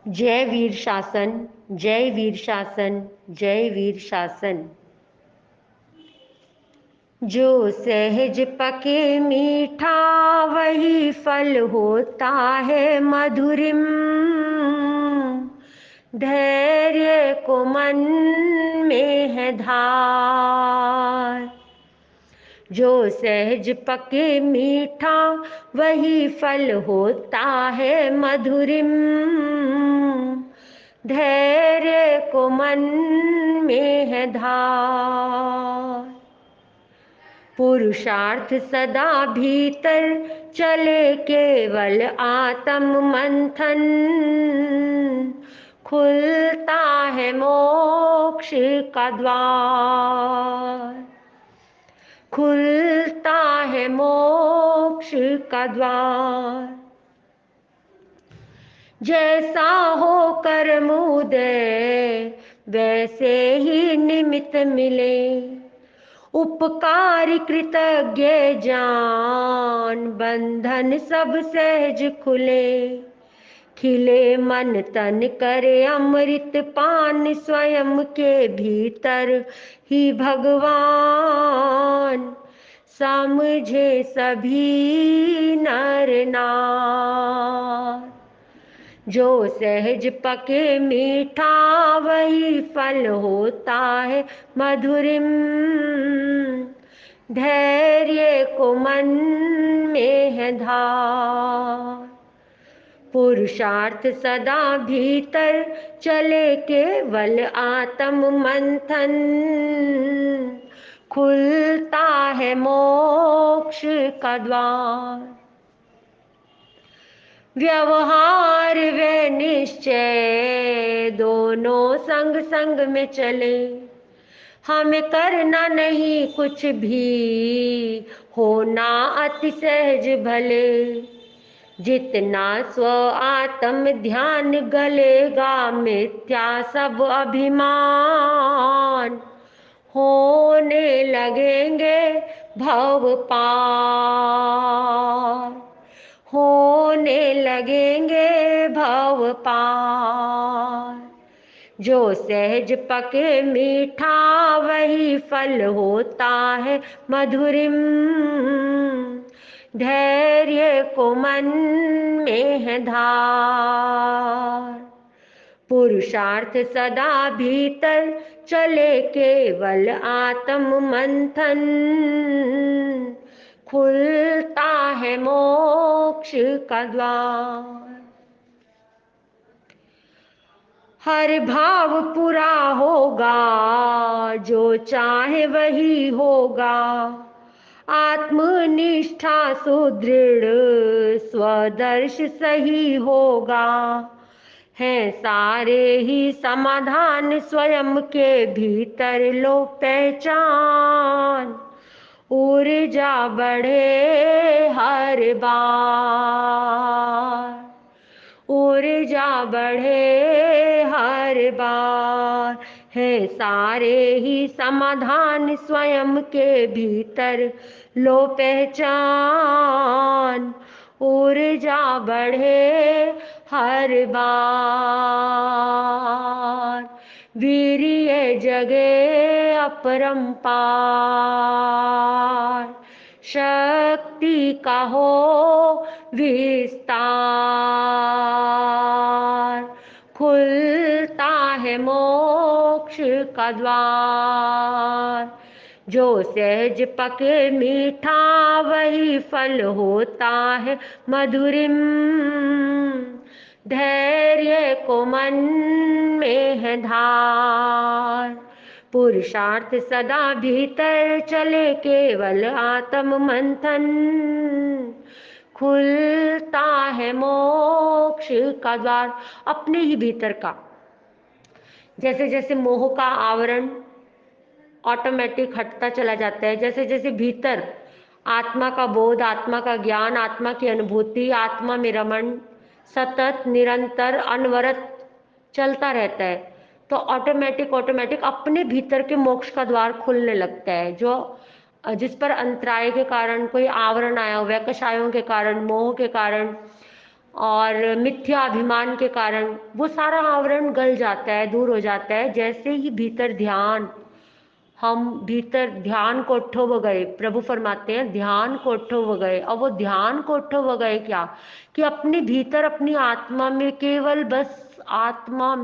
जय वीर शासन, जय वीर शासन, जय वीर शासन। जो सहज पके मीठा वही फल होता है मधुरिम। धैर्य को मन में है धार। जो सहज पके मीठा वही फल होता है मधुरिम। धैर्य को मन में है धार। पुरुषार्थ सदा भीतर चले केवल आत्म मंथन। खुलता है मोक्ष का द्वार। खुलता है मोक्ष का द्वार। जैसा हो कर्म उदय वैसे ही निमित्त मिले। उपकार कृतज्ञ जान बंधन सब सहज खुले। खिले मन तन करे अमृत पान स्वयं के भीतर ही भगवान। समझे सभी नर नार। जो सहज पके मीठा वही फल होता है मधुरिम। धैर्य को मन में है धार। पुरुषार्थ सदा भीतर चले केवल आत्म मंथन। खुलता है मोक्ष का द्वार। व्यवहार व निश्चय दोनों संग संग में चले। हमें करना नहीं कुछ भी होना अति सहज भले। जितना स्व आत्म ध्यान गलेगा मिथ्या सब अभिमान। होने लगेंगे भव पार। होने लगेंगे भव पार। जो सहज पके मीठा वही फल होता है मधुरिम। धैर्य को मन में है धार। पुरुषार्थ सदा भीतर चले केवल आत्म मंथन। खुलता है मोक्ष का द्वार। हर भाव पूरा होगा जो चाहे वही होगा। आत्मनिष्ठा सुदृढ़ स्वदर्श सही होगा। हैं सारे ही समाधान स्वयं के भीतर लो पहचान। ऊर्जा बढ़े हर बार। ऊर्जा बढ़े हर बार। है सारे ही समाधान स्वयं के भीतर लो पहचान। ऊर्जा बढ़े हर बार। वीर्य जगे अपरंपार। शक्ति का हो विस्तार। खुलता है मोक्ष का द्वार। जो सहज पके मीठा वही फल होता है मधुरिम। धैर्य को मन में है धार। पुरुषार्थ सदा भीतर चले केवल आत्म मंथन। खुलता है मोक्ष का द्वार। अपने ही भीतर का जैसे जैसे मोह का आवरण ऑटोमेटिक हटता चला जाता है। जैसे जैसे भीतर आत्मा का बोध, आत्मा का ज्ञान, आत्मा की अनुभूति, आत्मा में रमण सतत निरंतर अनवरत चलता रहता है तो ऑटोमेटिक ऑटोमेटिक अपने भीतर के मोक्ष का द्वार खुलने लगता है। जो जिस पर अंतराय के कारण कोई आवरण आया हो, वैकशायों के कारण, मोह के कारण और मिथ्या अभिमान के कारण वो सारा आवरण गल जाता है, दूर हो जाता है। जैसे ही भीतर ध्यान, हम भीतर ध्यान कोठो व गए, प्रभु फरमाते हैं ध्यान कोठो व गए। अब वो ध्यान कोठो व गए क्या, कि अपने भीतर अपनी आत्मा में, केवल बस आत्मा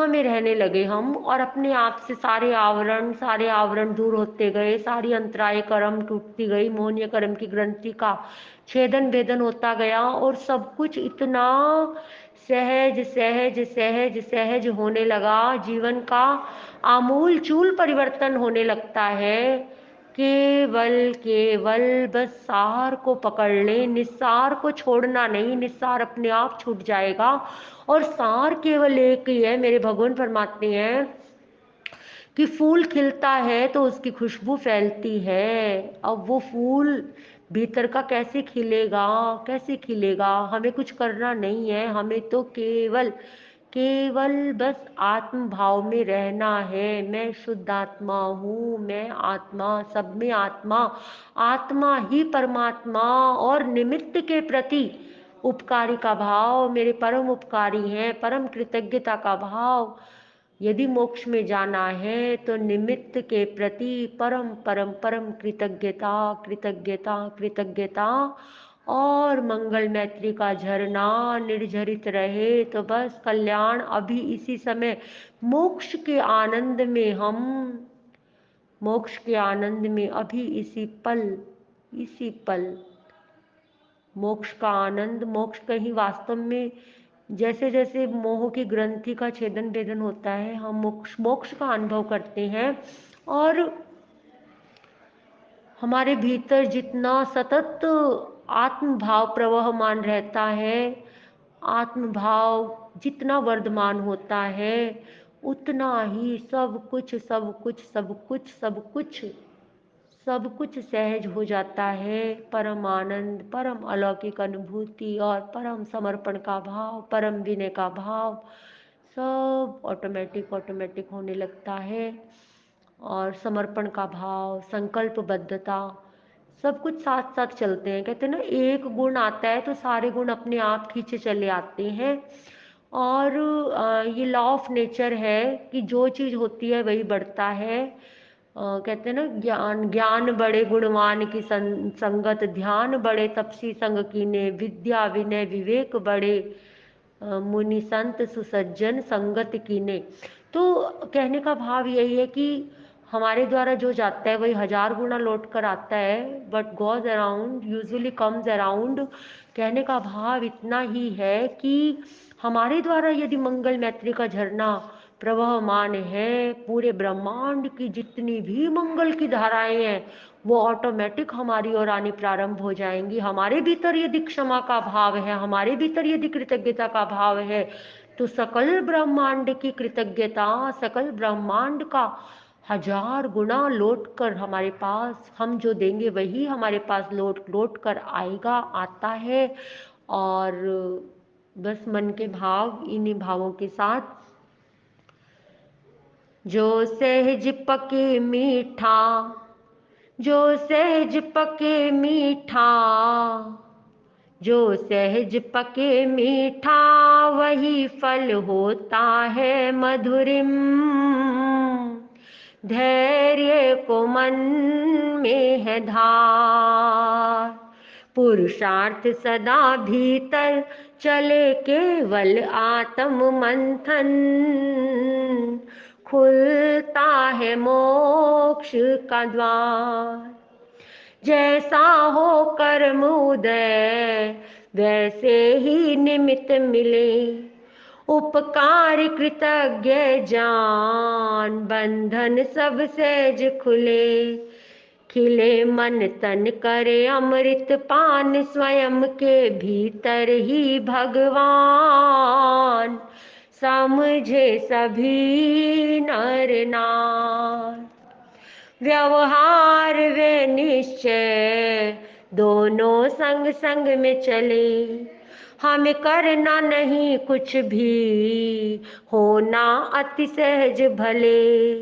में रहने लगे हम, और अपने आप से सारे आवरण दूर होते गए, सारी अंतराय कर्म टूटती गई, मोहनीय कर्म की ग्रंथि का छेदन भेदन होता गया, और सब कुछ इतना सहज सहज सहज सहज होने लगा। जीवन का आमूल चूल परिवर्तन होने लगता है। केवल केवल बस सार को पकड़ ले, निस्सार को छोड़ना नहीं, निस्सार अपने आप छूट जाएगा। और सार केवल एक ही है। मेरे भगवान फरमाते हैं कि फूल खिलता है तो उसकी खुशबू फैलती है। अब वो फूल भीतर का कैसे खिलेगा, कैसे खिलेगा? हमें कुछ करना नहीं है, हमें तो केवल केवल बस आत्म भाव में रहना है। मैं शुद्ध आत्मा हूँ, मैं आत्मा, सब में आत्मा, आत्मा ही परमात्मा। और निमित्त के प्रति उपकारी का भाव, मेरे परम उपकारी हैं, परम कृतज्ञता का भाव। यदि मोक्ष में जाना है तो निमित्त के प्रति परम परम परम कृतज्ञता, कृतज्ञता, कृतज्ञता। और मंगल मैत्री का झरना निर्झरित रहे तो बस कल्याण अभी इसी समय। मोक्ष के आनंद में हम, मोक्ष के आनंद में अभी इसी पल, इसी पल मोक्ष का आनंद। मोक्ष कहीं वास्तव में, जैसे जैसे मोह की ग्रंथि का छेदन भेदन होता है, हम मोक्ष मोक्ष का अनुभव करते हैं। और हमारे भीतर जितना सतत आत्म भाव प्रवहमान रहता है, आत्म भाव जितना वर्धमान होता है, उतना ही सब कुछ सब कुछ सब कुछ सब कुछ सब कुछ सहज हो जाता है। परम आनंद, परम अलौकिक अनुभूति और परम समर्पण का भाव, परम विनय का भाव, सब ऑटोमेटिक ऑटोमेटिक होने लगता है। और समर्पण का भाव, संकल्पबद्धता, सब कुछ साथ साथ चलते हैं। कहते हैं ना, एक गुण आता है तो सारे गुण अपने आप खींचे चले आते हैं। और ये लॉ ऑफ नेचर है कि जो चीज़ होती है वही बढ़ता है। कहते हैं ना, ज्ञान ज्ञान बड़े गुणवान की संगत, ध्यान बड़े तपसी संग कीने, विद्या विनय विवेक बड़े मुनि संत सुसज्जन संगत कीने। तो कहने का भाव यही है कि हमारे द्वारा जो जाता है वही हजार गुना लौट कर आता है, but goes around usually comes around. कहने का भाव इतना ही है कि हमारे द्वारा यदि मंगल मैत्री का झरना प्रवहमान है, पूरे ब्रह्मांड की जितनी भी मंगल की धाराएं हैं वो ऑटोमेटिक हमारी ओर आनी प्रारंभ हो जाएंगी। हमारे भीतर यदि क्षमा का भाव है, हमारे भीतर यदि कृतज्ञता का भाव है, तो सकल ब्रह्मांड की कृतज्ञता, सकल ब्रह्मांड का हजार गुना लौट कर हमारे पास, हम जो देंगे वही हमारे पास लौट लौट कर आएगा, आता है। और बस मन के भाव, इन्हीं भावों के साथ, जो सहज पके मीठा, जो सहज पके मीठा, जो सहज पके मीठा, वही फल होता है मधुरिम। धैर्य को मन में है धार, पुरुषार्थ सदा भीतर चले, केवल आत्म मंथन, खुलता है मोक्ष का द्वार। जैसा हो कर्म उदय, वैसे ही निमित्त मिले, उपकार कृतज्ञ जान, बंधन सब सहज खुले। खिले मन तन करे अमृत पान, स्वयं के भीतर ही भगवान, समझे सभी नर नार। व्यवहार वे निश्चय दोनों संग संग में चले, हमें करना नहीं कुछ भी, होना अति सहज भले।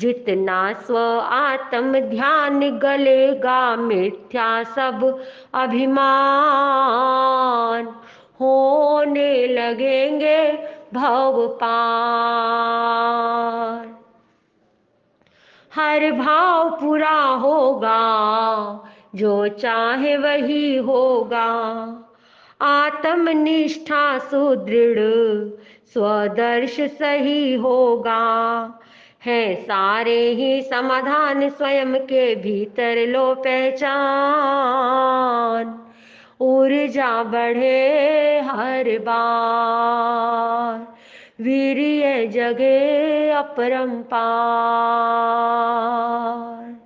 जितना स्व आत्म ध्यान गलेगा मिथ्या सब अभिमान, होने लगेंगे भव पार। हर भाव पूरा होगा, जो चाहे वही होगा, आत्मनिष्ठा सुदृढ़ स्वदर्श सही होगा। है सारे ही समाधान स्वयं के भीतर लो पहचान, ऊर्जा बढ़े हर बार, वीर्य जगे अपरंपार,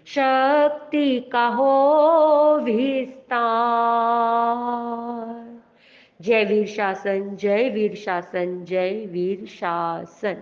शक्ति का हो विस्तार। जय वीर शासन, जय वीर शासन, जय वीर शासन।